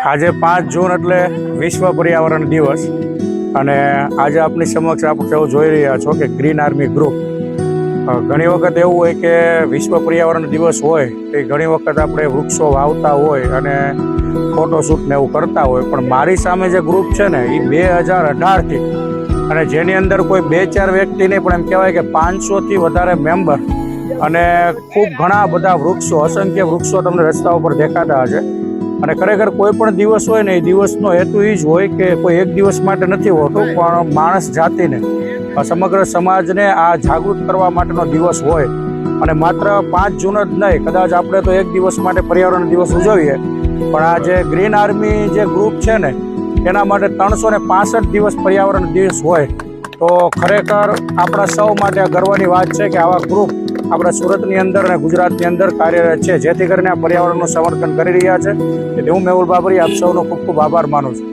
આજે 5 જૂન એટલે વિશ્વ પર્યાવરણ દિવસ અને આજે આપની સમક્ષ આપ સૌ જોઈ રહ્યા છો કે ગ્રીન આર્મી ગ્રુપ ઘણી વખત એવું હોય કે વિશ્વ પર્યાવરણ દિવસ હોય તો ઘણી વખત આપણે વૃક્ષો વાવતા હોય અને ફોટોશૂટ ને એવું કરતા હોય, પણ મારી સામે જે ગ્રુપ છે ને એ 2018થી અને જેની અંદર કોઈ 2-4 વ્યક્તિ નહીં પણ એમ કહેવાય કે 500થી વધારે મેમ્બર અને ખૂબ ઘણા બધા વૃક્ષો, અસંખ્ય વૃક્ષો તમને રસ્તા ઉપર દેખાતા હશે. અને ખરેખર કોઈ પણ દિવસ હોય ને એ દિવસનો હેતુ એ જ હોય કે કોઈ એક દિવસ માટે નથી હોતો, પણ માણસ જાતિને સમગ્ર સમાજને આ જાગૃત કરવા માટેનો દિવસ હોય. અને માત્ર 5 જૂન જ નહીં, કદાચ આપણે તો એક દિવસ માટે પર્યાવરણ દિવસ ઉજવીએ, પણ આ જે ગ્રીન આર્મી જે ગ્રુપ છે ને એના માટે 365 દિવસ પર્યાવરણ દિવસ હોય. તો ખરેખર આપણા સૌ માટે આ ગર્વની વાત છે કે આવા ગ્રુપ આપણા સુરતની અંદર અને ગુજરાતની અંદર કાર્યરત છે, જેથી કરીને આ પર્યાવરણનું સંરક્ષણ કરી રહ્યા છે. એટલે હું મેહુલ બાબરી આપ સૌનો ખૂબ ખૂબ આભાર માનું છું.